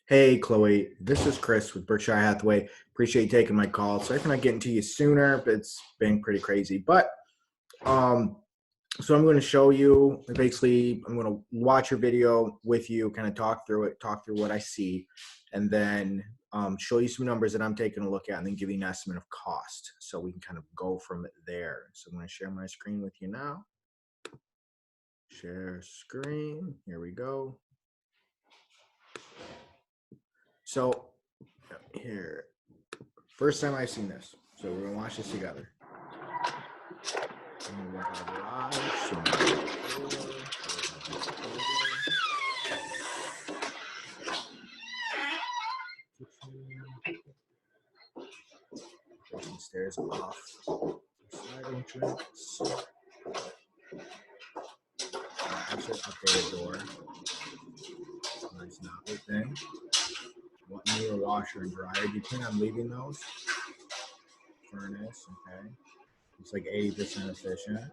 Hey, Chloe, this is Chris with Berkshire Hathaway. Appreciate you taking my call. Sorry for not getting to you sooner, but it's been pretty crazy. Um, so I'm going to show you, basically, I'm going to watch your video with you, kind of talk through it, talk through what I see, and then show you some numbers that I'm taking a look at, and then give you an estimate of cost. So we can kind of go from there. So I'm going to share my screen with you now. Share screen. Here we go. So here, first time I've seen this. So we're gonna watch this together. Taking stairs off. Side entrance. Actually, updated door. Nice not open. What newer washer and dryer? Do you plan on leaving those? Furnace, okay. It's like 80% efficient.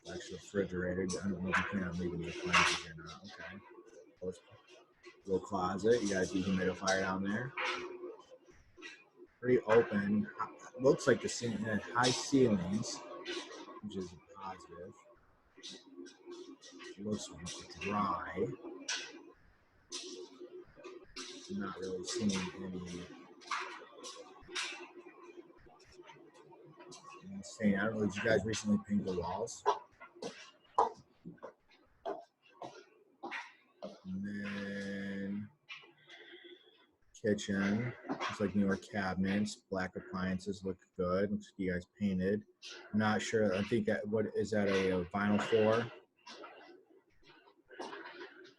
Actually, refrigerator. I don't know if you plan on leaving the appliances or not. Okay. Little closet. You got a dehumidifier down there. Pretty open. Looks like the ceiling had high ceilings, which is positive. It looks dry. I'm not really seeing any stain. I don't know. Did you guys recently paint the walls? And then kitchen. Looks like newer cabinets. Black appliances look good. Looks like you guys painted. I'm not sure. I think that what is that a vinyl floor?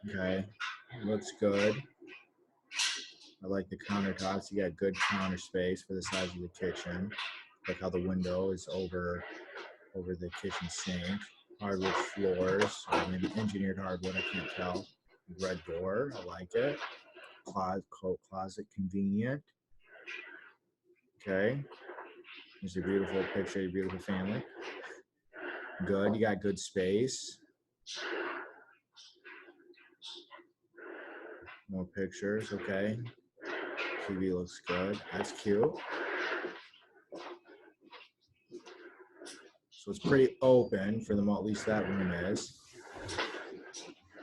Okay, looks good. I like the countertops. You got good counter space for the size of the kitchen. Like how the window is over the kitchen sink. Hardwood floors, or maybe engineered hardwood, I can't tell. Red door, I like it. Coat closet, convenient. Okay. Here's a beautiful picture of your beautiful family. Good, you got good space. More pictures, okay. TV looks good. That's cute. So it's pretty open for the at least that room is.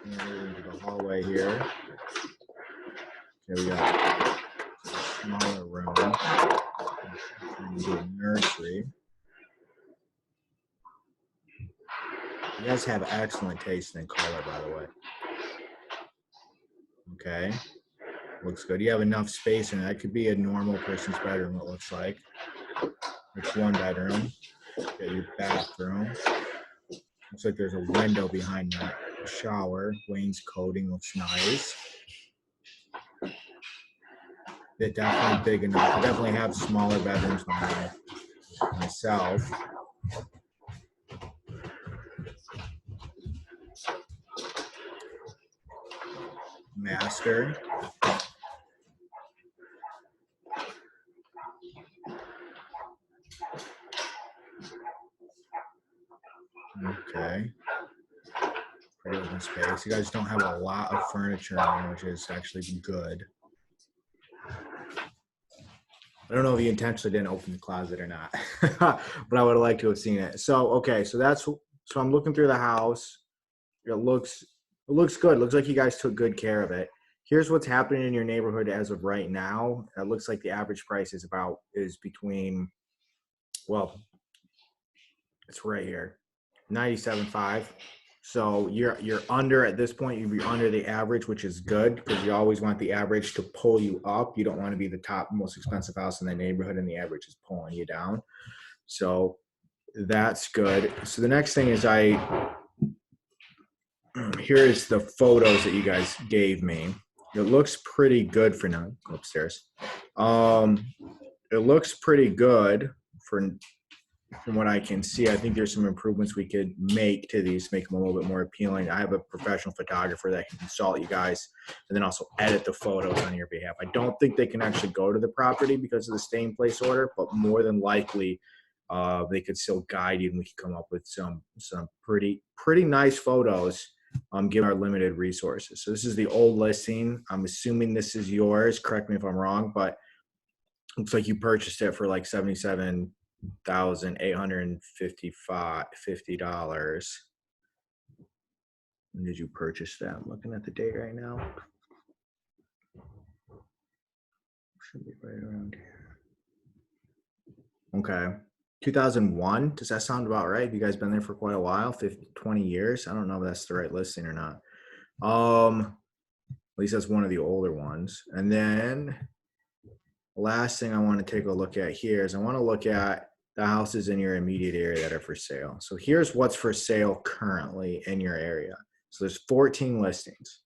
And then we're into the hallway here. Okay, we got a smaller room. Into a nursery. You guys have excellent taste in color, by the way. Okay, looks good. You have enough space in it. That could be a normal person's bedroom, it looks like. It's one bedroom. Got your bathroom. Looks like there's a window behind that shower. Wainscoting looks nice. They're definitely big enough. I definitely have smaller bedrooms myself. Master. Okay. Pretty open space. You guys don't have a lot of furniture in here, which is actually good. I don't know if you intentionally didn't open the closet or not, but I would have liked to have seen it. So, okay, so I'm looking through the house. It looks good. It looks like you guys took good care of it. Here's what's happening in your neighborhood as of right now. It looks like the average price is between, well, it's right here, 97.5. So you're under at this point. You're under the average, which is good because you always want the average to pull you up. You don't want to be the top most expensive house in the neighborhood, and the average is pulling you down. So that's good. So the next thing is here is the photos that you guys gave me. It looks pretty good for now. Go upstairs. It looks pretty good from what I can see. I think there's some improvements we could make to these, make them a little bit more appealing. I have a professional photographer that can consult you guys and then also edit the photos on your behalf. I don't think they can actually go to the property because of the stay in place order, but more than likely they could still guide you, and we could come up with some pretty nice photos given our limited resources. So this is the old listing. I'm assuming this is yours. Correct me if I'm wrong, but looks like you purchased it for like $77,850. When did you purchase that? I'm looking at the date right now. Should be right around here. Okay. 2001. Does that sound about right? Have you guys been there for quite a while? 20 years? I don't know if that's the right listing or not. At least that's one of the older ones. And then last thing I want to take a look at here is I want to look at the houses in your immediate area that are for sale. So here's what's for sale currently in your area. So there's 14 listings.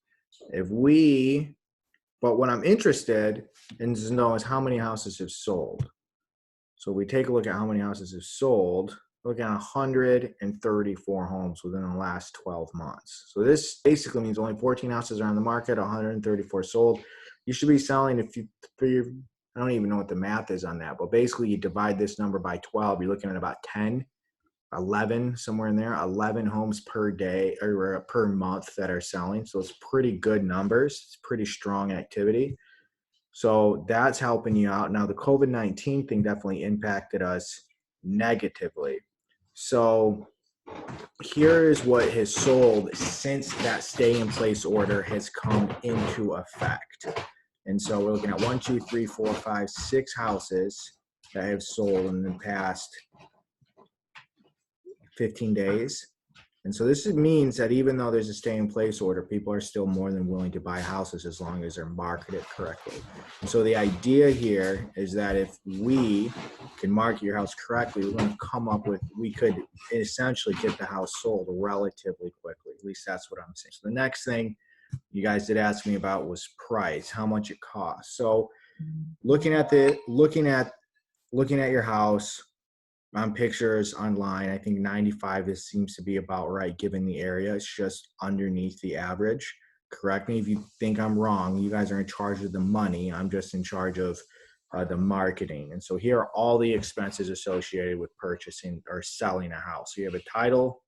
But what I'm interested in to know is how many houses have sold. So we take a look at how many houses have sold. Look at 134 homes within the last 12 months. So this basically means only 14 houses are on the market, 134 sold. You should be selling, I don't even know what the math is on that, but basically you divide this number by 12, you're looking at about 10, 11, somewhere in there, 11 homes per day or per month that are selling. So it's pretty good numbers. It's pretty strong activity. So that's helping you out. Now the COVID-19 thing definitely impacted us negatively. So here is what has sold since that stay in place order has come into effect. And so we're looking at 1, 2, 3, 4, 5, 6 houses that have sold in the past 15 days. And so this means that even though there's a stay in place order, people are still more than willing to buy houses as long as they're marketed correctly. And so the idea here is that if we can market your house correctly, we're going to come up with, we could essentially get the house sold relatively quickly. At least that's what I'm saying. So the next thing you guys did ask me about was price, how much it costs. So looking at your house on pictures online, I think 95 seems to be about right given the area. It's just underneath the average. Correct me if you think I'm wrong. You guys are in charge of the money. I'm just in charge of the marketing. And so here are all the expenses associated with purchasing or selling a house. So you have a title,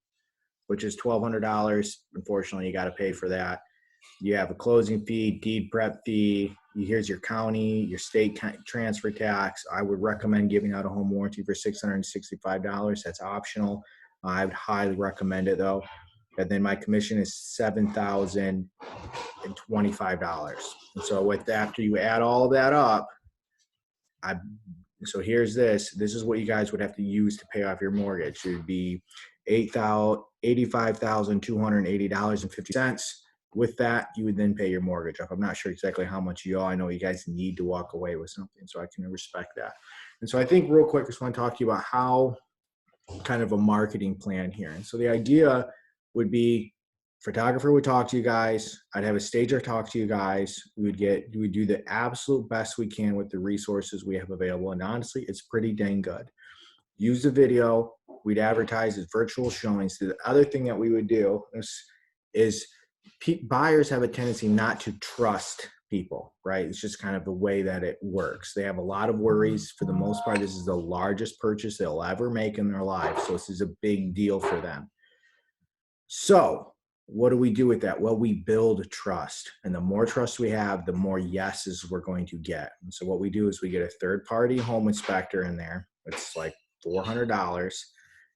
which is $1,200. Unfortunately, you got to pay for that. You have a closing fee, deed prep fee. Here's your county, your state transfer tax. I would recommend giving out a home warranty for $665. That's optional. I would highly recommend it though. And then my commission is $7,025. And so with that, after you add all of that up, so here's this is what you guys would have to use to pay off your mortgage. It would be $85,280.50. With that, you would then pay your mortgage off. I'm not sure exactly how much you owe. I know you guys need to walk away with something, so I can respect that. And so I think real quick, I just want to talk to you about how kind of a marketing plan here. And so the idea would be photographer would talk to you guys. I'd have a stager talk to you guys. We would do the absolute best we can with the resources we have available. And honestly, it's pretty dang good. Use the video. We'd advertise as virtual showings. The other thing that we would do is buyers have a tendency not to trust people, right? It's just kind of the way that it works. They have a lot of worries. For the most part, this is the largest purchase they'll ever make in their life. So this is a big deal for them. So what do we do with that? Well, we build trust. And the more trust we have, the more yeses we're going to get. And so what we do is we get a third-party home inspector in there. It's like $400.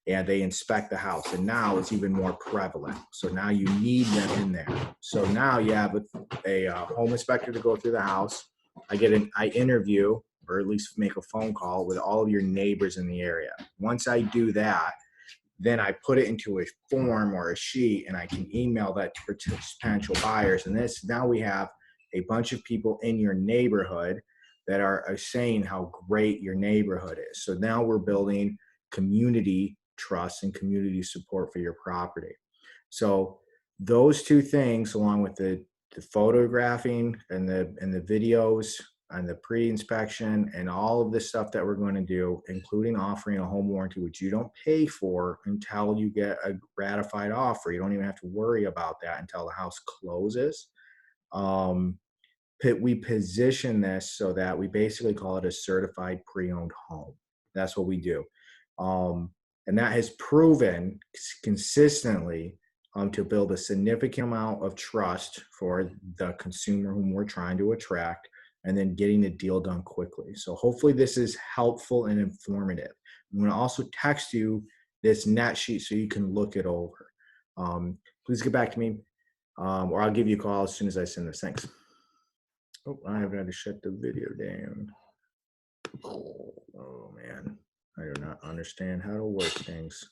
And they inspect the house. And now it's even more prevalent. So now you need them in there. So now you have a home inspector to go through the house. I interview, or at least make a phone call with all of your neighbors in the area. Once I do that, then I put it into a form or a sheet, and I can email that to potential buyers. And now we have a bunch of people in your neighborhood that are saying how great your neighborhood is. So now we're building community trust and community support for your property. So those two things, along with the photographing and the videos and the pre-inspection and all of this stuff that we're going to do, including offering a home warranty, which you don't pay for until you get a ratified offer. You don't even have to worry about that until the house closes. We position this so that we basically call it a certified pre-owned home. That's what we do. And that has proven consistently to build a significant amount of trust for the consumer whom we're trying to attract, and then getting the deal done quickly. So hopefully this is helpful and informative. I'm going to also text you this net sheet so you can look it over. Please get back to me, or I'll give you a call as soon as I send this. Thanks. Oh, I have got to shut the video down. Oh man, I do not understand how to work things.